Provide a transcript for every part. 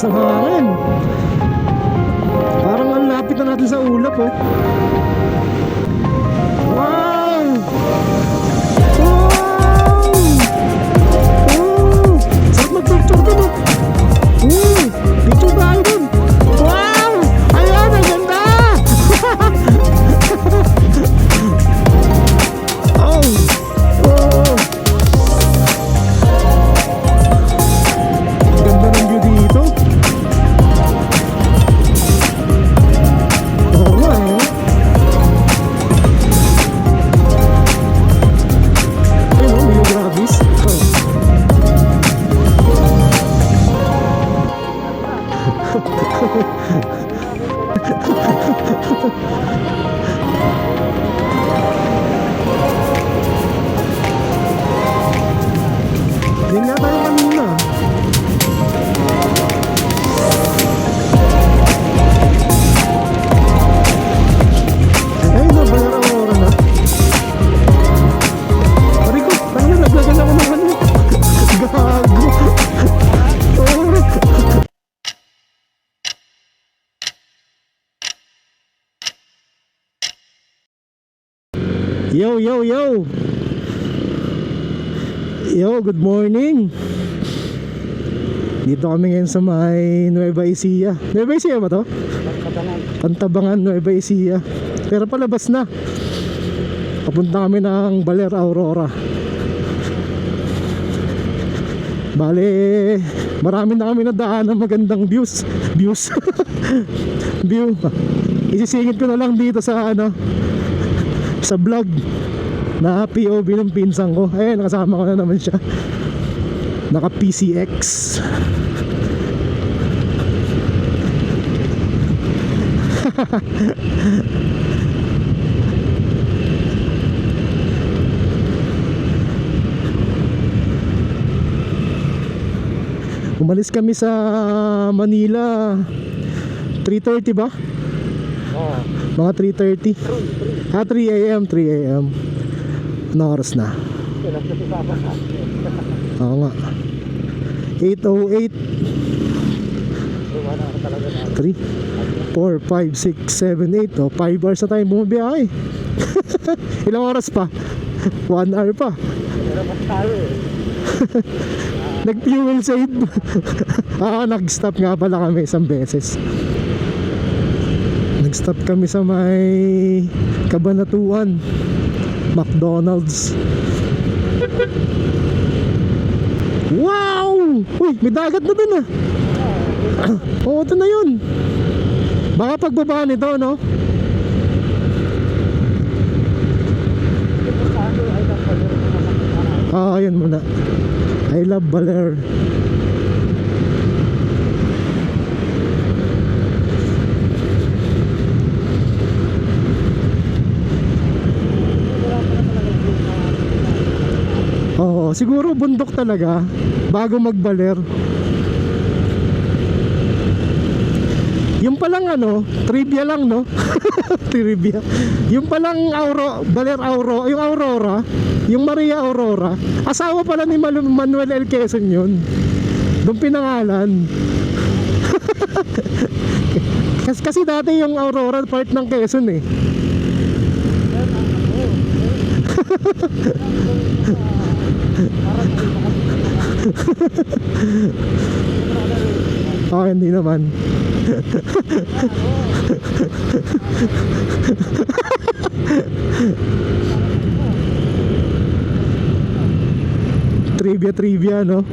Lakas ng hangin. Parang ang lapit na natin sa ulap, oh. Wow! Wow! Oh! Sarap mag-picture dun, oh. Picture tayo dun. Wow! Ayan, ang ganda! Oh! Oh! Ganda ng view dito. Oo nga, eh. Ayun, oh, Rio Gravis. Oh. Yan nga tayo kanina. Ay, nabayaran ang oras na. Pari ko, tanga na, naglagan ako ng ano. Gago. Oh. Yo, yo, yo. Yo, good morning. Dito kami ngayon sa may Nueva Ecija. Nueva Ecija ba to? Pantabangan, Nueva Ecija. Pero palabas na. Papunta kami ng Baler Aurora. Bale, marami na kami nadaan ng magandang views. Views. View. Isisingit ko na lang dito sa ano, sa vlog na POV ng pinsan ko. Ayun, nakasama ko na naman siya. Naka PCX. Umalis kami sa Manila 3:30 ba? Mga 3:30. 3 AM, 3 AM. Ano oras na? Oo nga. 8:08. 3 4, 5, 6, 7, 8. 5 hours na tayo bumabiyahe. Ilang oras pa? 1 hour pa. Nag-fuel save. Nag-stop nga pala kami isang beses. Nag-stop kami sa may Cabanatuan McDonald's. Wow! Uy, may dagat na dun, ah. Oo, ito na yun. Baka pagbaba nito, no? Ayun muna. I love Baler. Oo, siguro bundok talaga bago mag-Baler. Yung palang ano, trivia lang, no? Trivia. Yung palang Baler yung Aurora, yung Maria Aurora, asawa pala ni Manuel L. Quezon yun. Doon pinangalan. Kasi dati yung Aurora part ng Quezon, eh. Hindi naman. Trivia, no?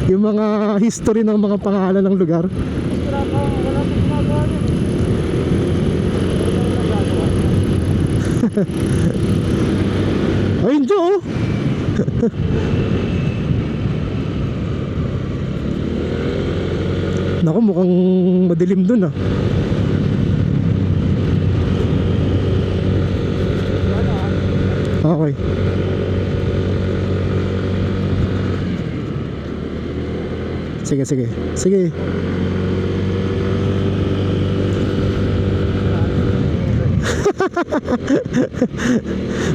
Yung mga history ng mga pangalan ng lugar. Ayun dyan, oh. Naku, mukhang madilim dun, ah. Okay. Sige.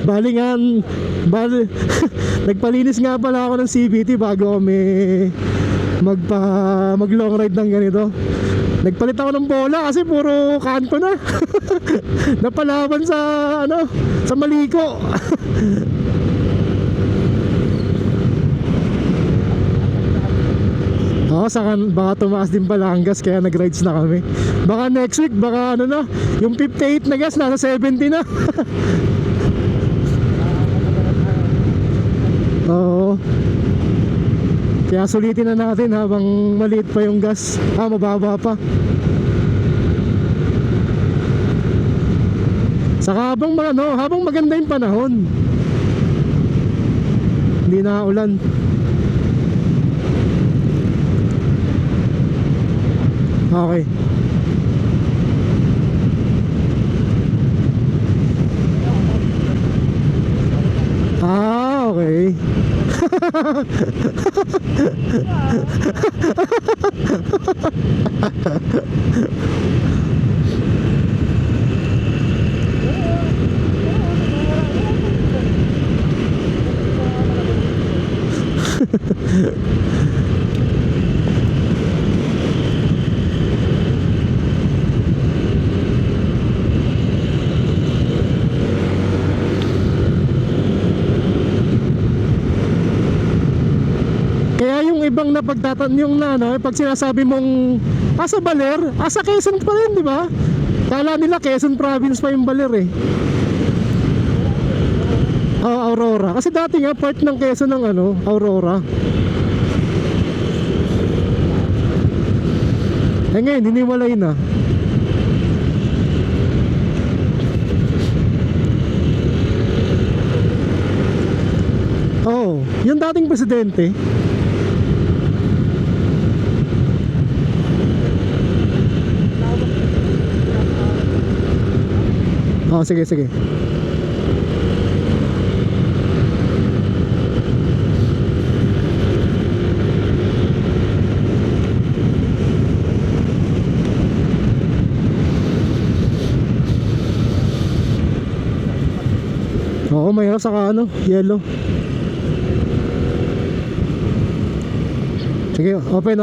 Bali nagpalinis nga pala ako ng CVT bago kami mag long ride ng ganito. Nagpalit ako ng bola kasi puro kanto na. Napalaban sa ano, sa Maliko. Oo, baka tumaas din pala ang gas kaya nag-rides na kami. Baka next week, baka ano na, yung 58 na gas nasa 70 na. Oo. Kaya sulitin na natin habang maliit pa yung gas. Mababa pa. Saka habang maganda yung panahon, hindi na ulan. Okay. Okay. Kaya yung ibang yung pag sinasabi mong sa Baler, sa Quezon pa rin, di ba? Kala nila Quezon province pa yung Baler eh. Aurora. Kasi dati nga part ng Quezon ng Aurora. Ngayon, hiniwalay na. Yung dating presidente. Sige. Mayroon saka yellow. Sige, open.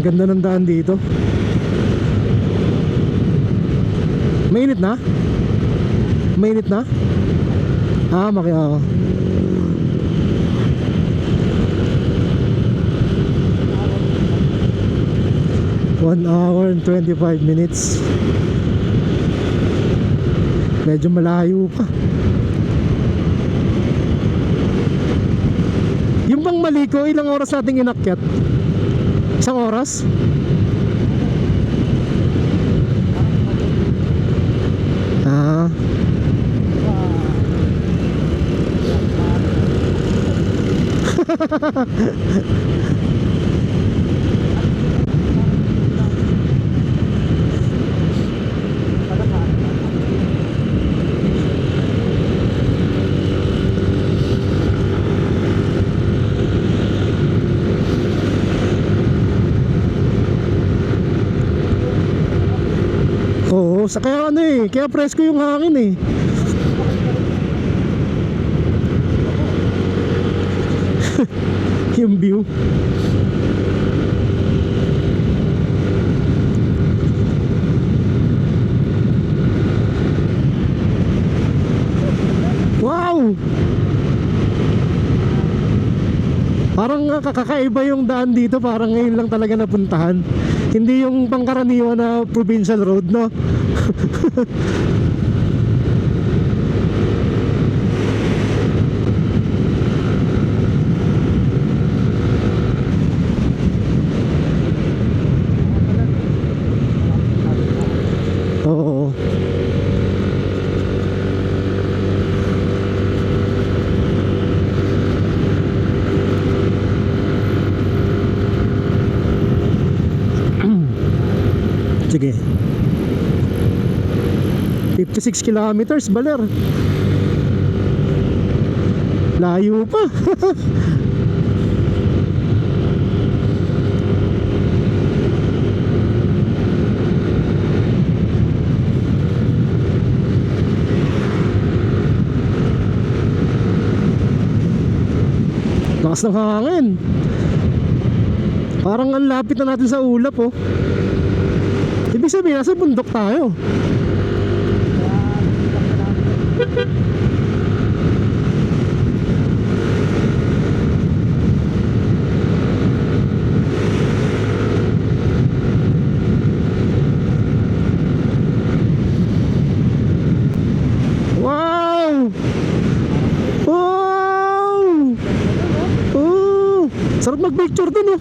Ganda ng daan dito. Mainit na? Makiaw. 1 hour and 25 minutes. Medyo malayo pa. Yung bang Maliko, ilang oras nating inakyat? 1 oras? Kaya kaya presko yung hangin eh. Yung view. Wow! Parang kakaiba yung daan dito, parang ngayon lang talaga napuntahan. Hindi yung pangkaraniwan na provincial road, no? Oo. Sige. 56 kilometers, Baler. Layo pa. Lakas ng hangin. Parang ang lapit na natin sa ulap, oh. Ibig sabihin, nasa bundok tayo. Wow! Wow! Oh! Sarap mag-picture dun, oh.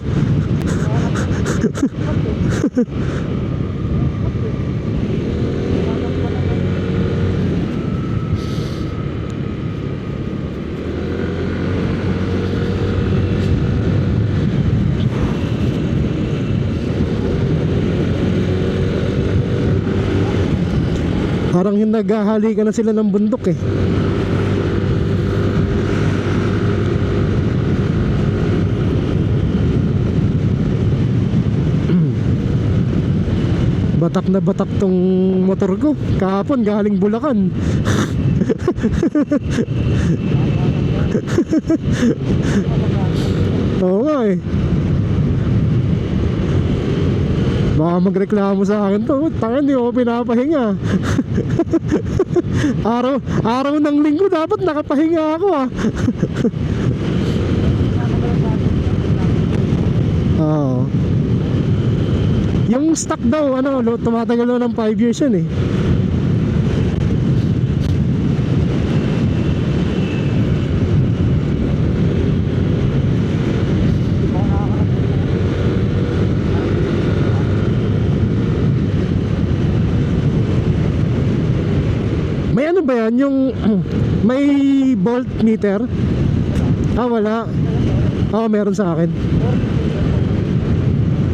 Parang naghahalikan na sila ng bundok eh. Batak na batak tong motor ko. Kahapon galing Bulacan. Oo nga eh. Baka magreklamo sa akin to. Tanga, hindi ako pinapahinga. Araw ng linggo dapat nakapahinga ako ah. Oo. Yung stock daw, tumatagal daw ng 5 years yun eh. May ano ba yan? Yung may volt meter? Ah, wala. Oo, meron sa akin.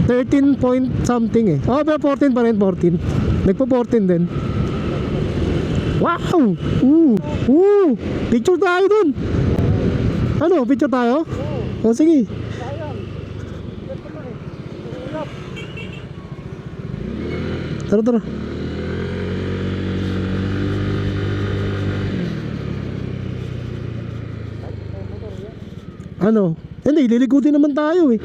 13 point something eh. Oh, pero 14 pa rin, 14. Nagpo-14 din. Wow! Picture tayo dun. Ano, picture tayo? Oh, sige. Tara, tara. Ano? Hindi, lilikutin naman tayo eh.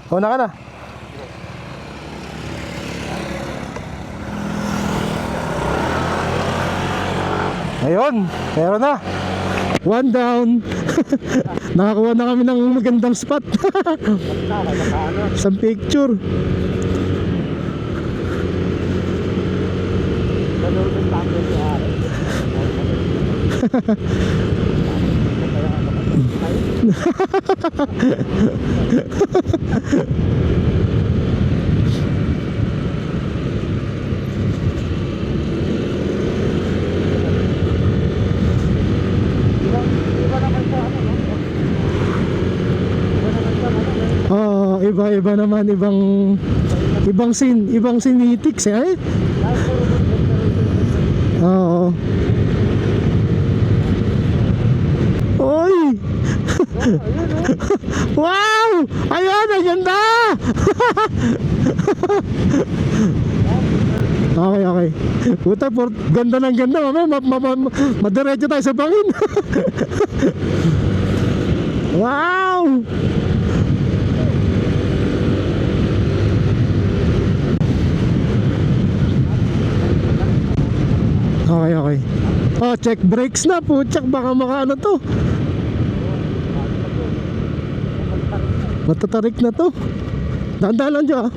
Una ka na. Ayun, meron na. One down. Nakakuha na kami ng magandang spot. Isang picture. Iba naman, ibang sinitics eh. Oo. Oy! Wow! Ayun, ang ganda! Okay. Puta, ganda ng ganda. Mamaya, madiretso tayo sa bangin. Wow! Okay. Oh, check brakes na po. Check, baka makaano to. Matatarik na to. Dahan-dahan lang dyan ah.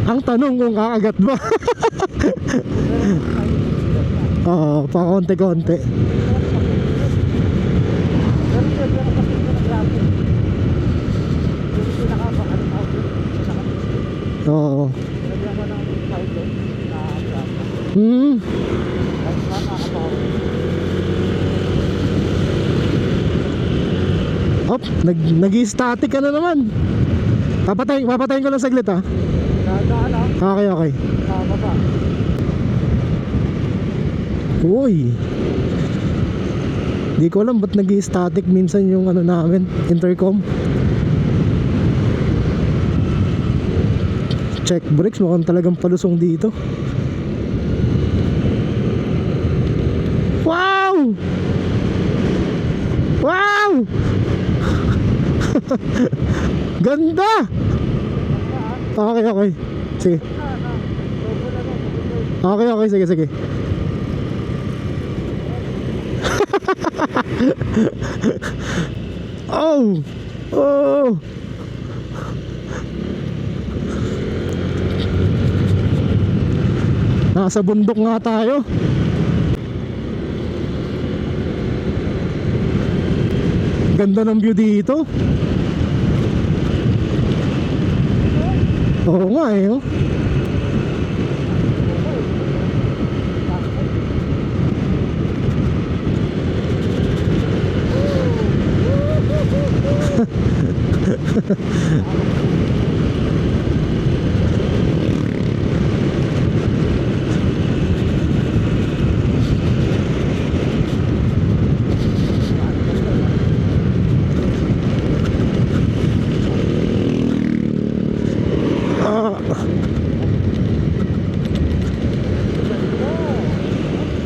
Ang tanong kung kakagat ba. Oo, pa konti-konti. Oo. Hop, nag-static ka na naman. Papatayin ko lang saglit ah. Okay. Uy. Di ko alam ba't nag-i-static minsan yung ano namin, intercom. Check brakes, mukhang talagang palusong dito. Wow! Wow! Ganda! Okay, okay. Sige. Okay, okay. Sige, sige. Oh! Oh! Nasa bundok nga tayo. Ganda ng view dito. Oo nga eh, oh.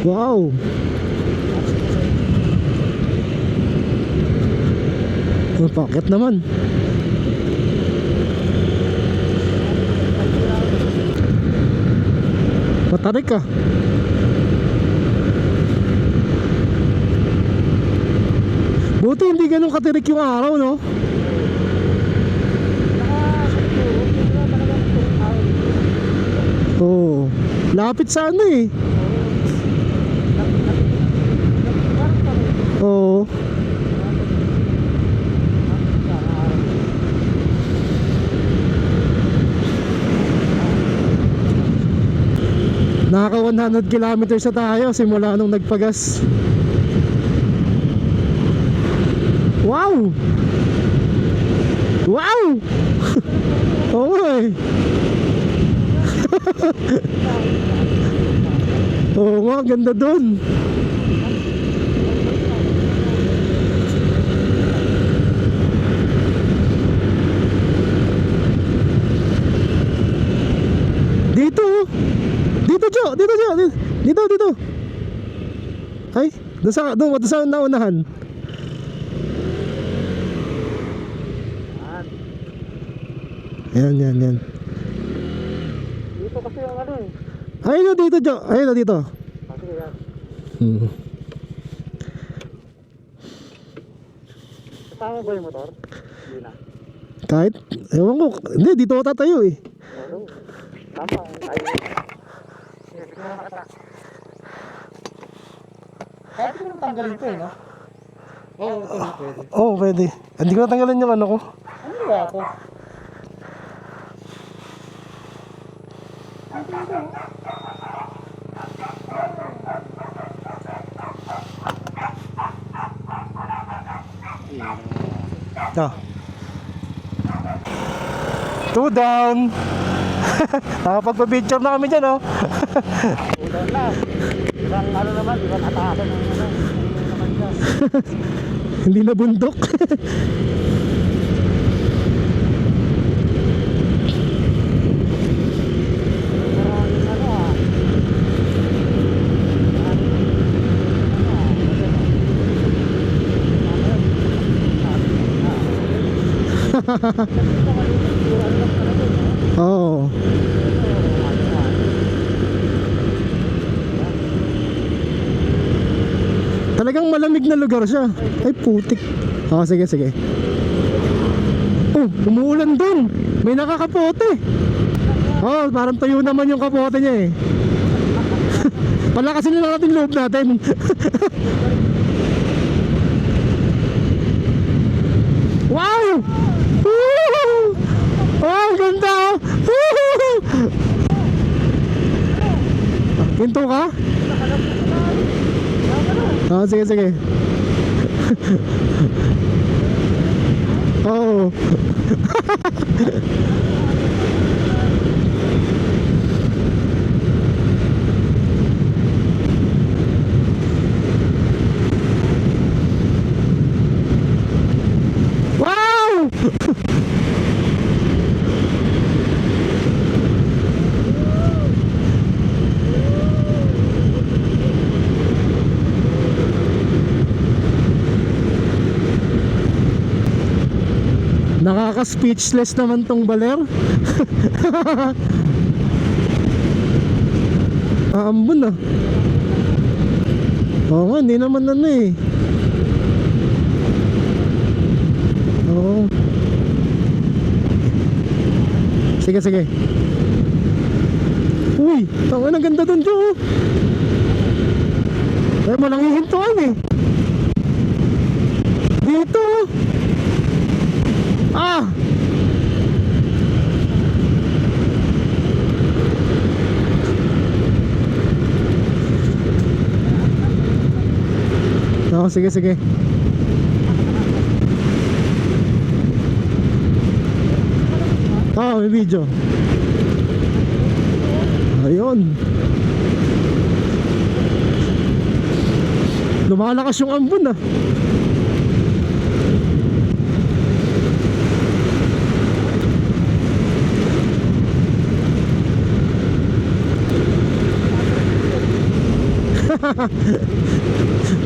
Wow. Pakit naman. Matarik ka. Buti hindi ganun katirik yung araw, no? Oo. Lapit sa ano eh. Oo. Nakaka 100 kilometers na tayo simula nung nagpagas. Wow! Wow! Oo eh. Oo nga, ganda dun. Dito. Dito, Jo. Dito, Jo. Dito, dito. Ay, doon sa naunahan. Yan, yan, yan. Dito kasi yung ano eh. Ayun na dito, Jo. Ayun na dito. Kasi yan. Kasama ba yung motor? Hindi na. Kahit, ewan ko. Hindi, dito ako tatayo eh. Oo. Tama. Ayun. Sige, bigyan na nakata. Kahit ko nang tanggalin ko eh, no? Oo, pwede. Oo, pwede. Hindi ko natanggalan yung ano ko. Ano ba ako? Ah. Two down. Nakapagpa-picture na kami dyan, oh. Ulan na. Ibang ano naman, ibang atasan ng ano. Hindi naman dyan. Hindi na bundok. Maraming ano ah. Oo. Talagang malamig na lugar siya. Ay putik. Ah, sige, sige. Oh, umuulan doon. May nakakapote. Oh, parang tuyo naman yung kapote niya eh. Palakasin na natin loob natin. Wow! Woo! Oh, ganda! Woo! Pinto ka? Ah, sige, sige. Oo. Nakaka-speechless naman tong baler. Aambon ah. Oo nga, hindi naman ano eh. Oo. Sige, sige. Uy, ang ganda dun, Joe. Eh, walang hihintuan eh. Dito. Ah. Oo, sige, sige. May video. Ayun. Lumalakas yung ambon ah.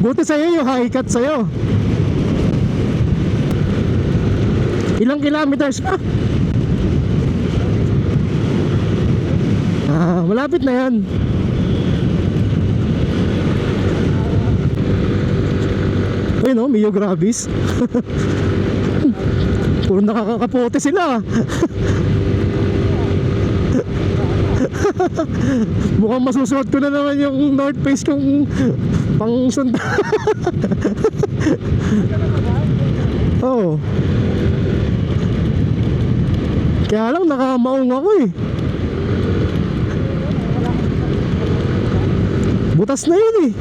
Buti sa'yo yung high cut sa'yo. Ilang kilometers pa? Malapit na yan. Ayun no, Mio Gravis. Puro nakakakapote sila. Mukhang masusuot ko na naman yung North Face kong pang sunta. Oo. Kaya lang nakamaong ako eh. Butas na yun eh.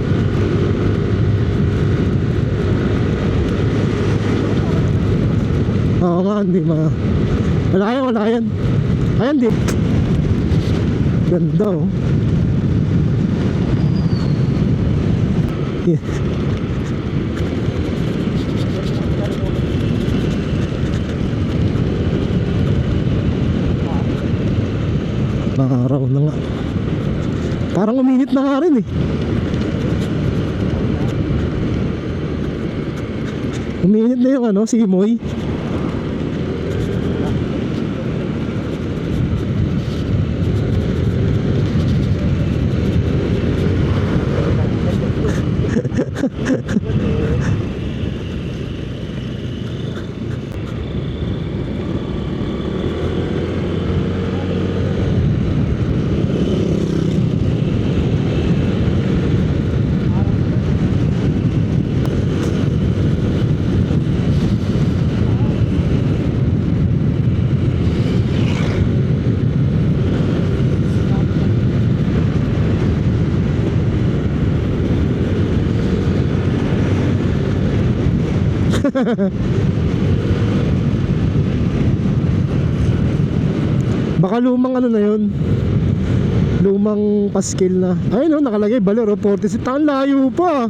Oo nga, hindi wala yan, wala yan. Ayan di. Ganda oh. Yeah. Mga araw na nga. Parang uminit na nga rin eh. Uminit na yung ano, simoy. Baka lumang ano na yun, lumang paskil na. Ayun o, nakalagay Balero 46. Ang layo pa.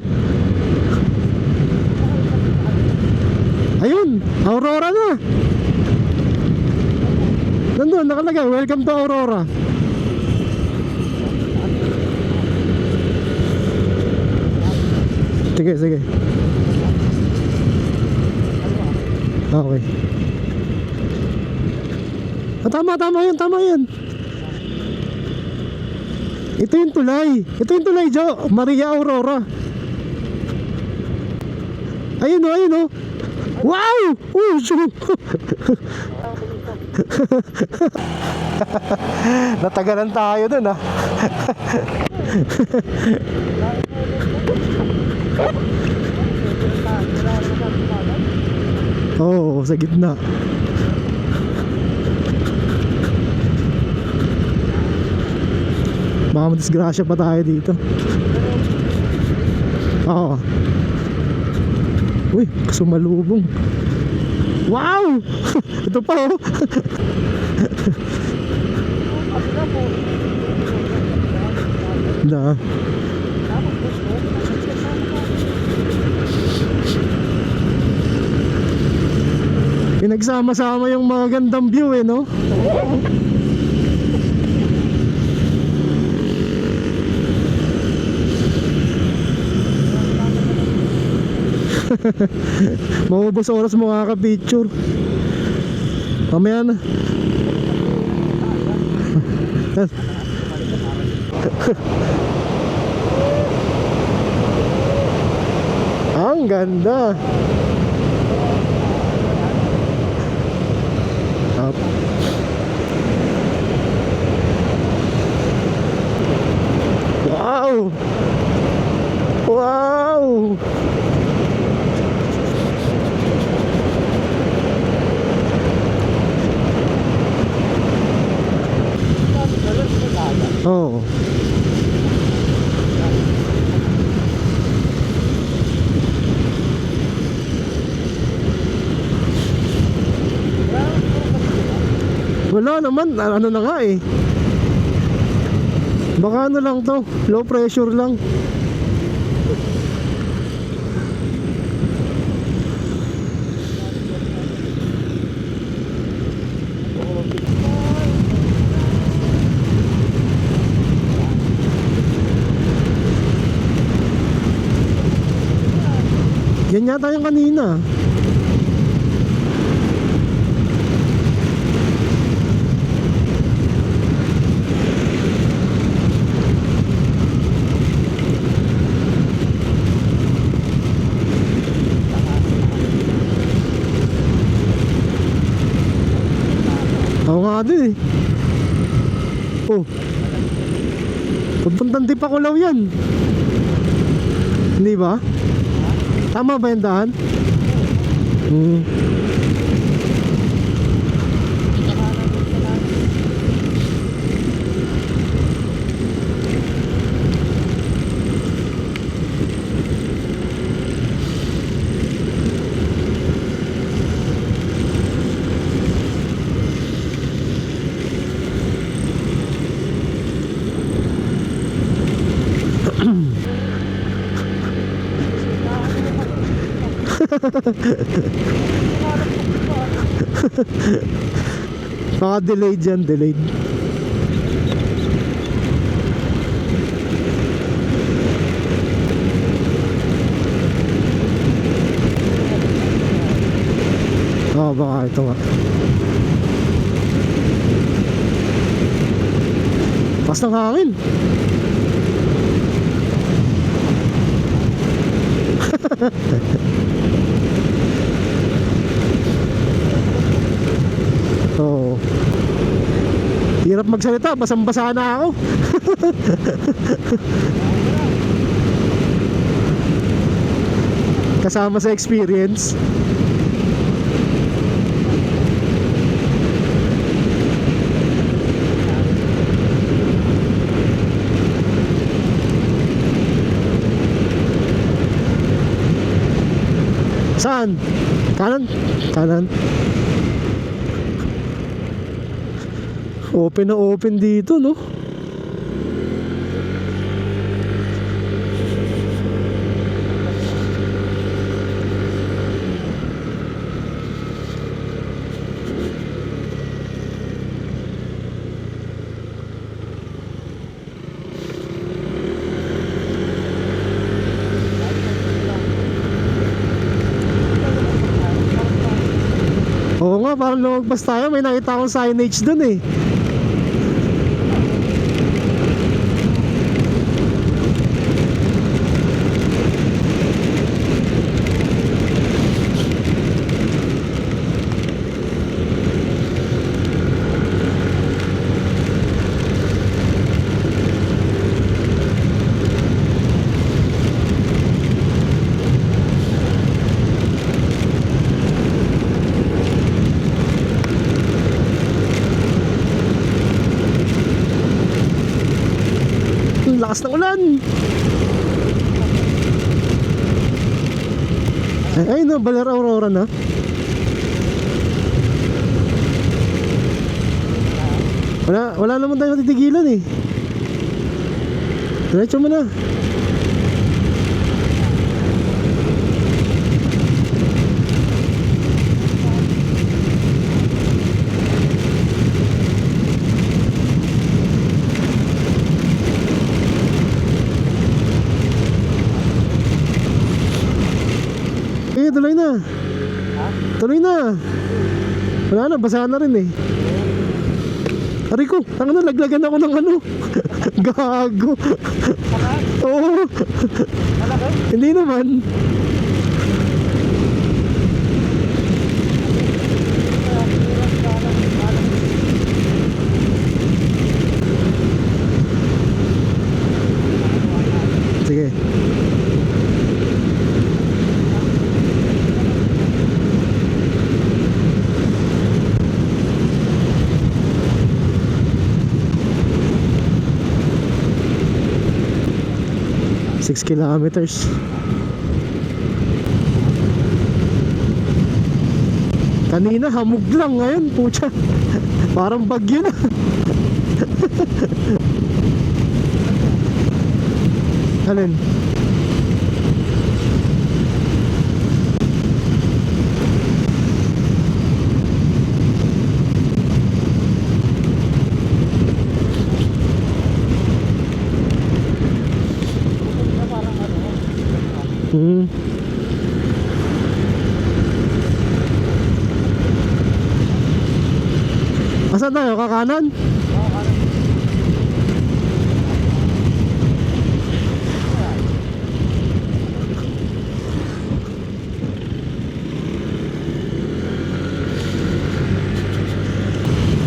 Ayun, Aurora na. Nandun, nakalagay welcome to Aurora. Sige, sige. Okay. Tama yan, tama yan. Ito yung tulay. Ito yung tulay, Jo. Maria Aurora. Ayun o, ayun o. Wow! Natagalan tayo dun ah. Oo, sa gitna. Baka madisgrasya pa tayo dito. Oo. Uy, sumalubong. Wow! Ito pa oh. Na. Pinagsama-sama yung mga gandang view eh, no? Maubos oras mo kakapicture. Mamaya na. Ang ganda. Up. Wow! Wow! Oo. Wala naman, ano na nga eh. Baka ano lang to, low pressure lang. Yan yata yung kanina. Oo nga din eh. Oh. Papuntang Dipakulaw yan. Hindi ba? Tama ba yung daan? Baka delayed yan, delayed. Oo, baka ito nga. Pas ng hangin. Oo. Hirap magsalita, basang-basa na ako. Kasama sa experience. Saan? Kanan? Kanan. Open na open dito, no? Oo nga, parang lumagpas tayo. May nakita akong signage dun eh. Lakas ng ulan. Ay no, Baler Aurora na. Wala naman tayo matitigilan eh. Diretso mo na. Tuloy na. Tuloy na. Wala na, basa na rin eh. Aray ko, tanga na, laglagan ako ng ano. Gago. Oo. Malaki? Hindi naman. Sige. Six kilometers. Kanina hamog lang, ngayon pucha. Parang bagyo na. Alin? Hmm. Asan tayo? Kakanan?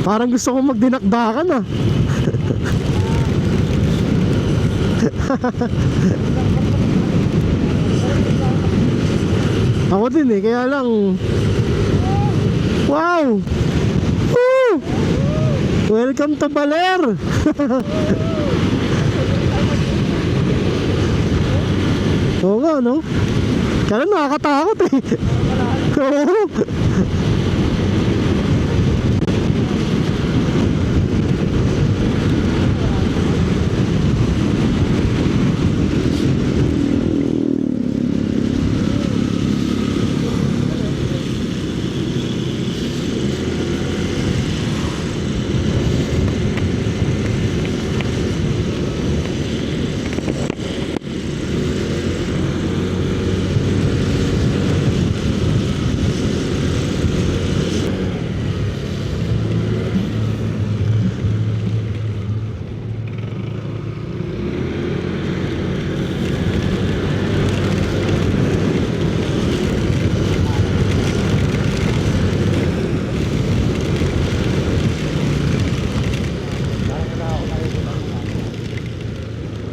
Parang gusto kong magdinakdakan ah. Ako din eh, kaya lang. Wow! Woo! Welcome to Baler! Oo nga, no? Kaya lang nakakatakot eh. Oo.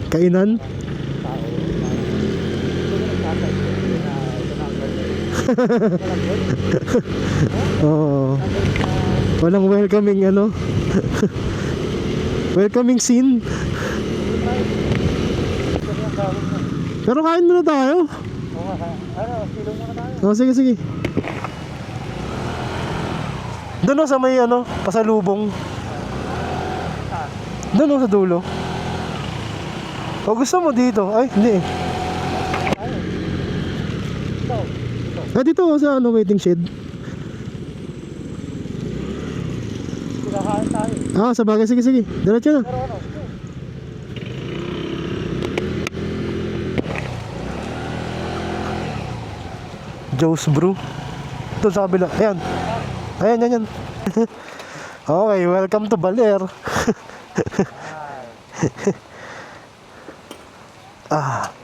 Kainan? Oo. Walang welcoming ano. Welcoming scene. Pero kain muna tayo. Oh, sige sige. Doon o sa may ano, pasalubong. Doon o sa dulo. O gusto mo dito? Ay, hindi eh. Dito o sa ano, waiting shed. Kakain tayo. Ah, sa bagay, sige sige. Diretso na. Pero ano? Joe's Brew. Doon sa kabila. Ayan. Ayan, yan, yan. Okay, welcome to Baler. Ah.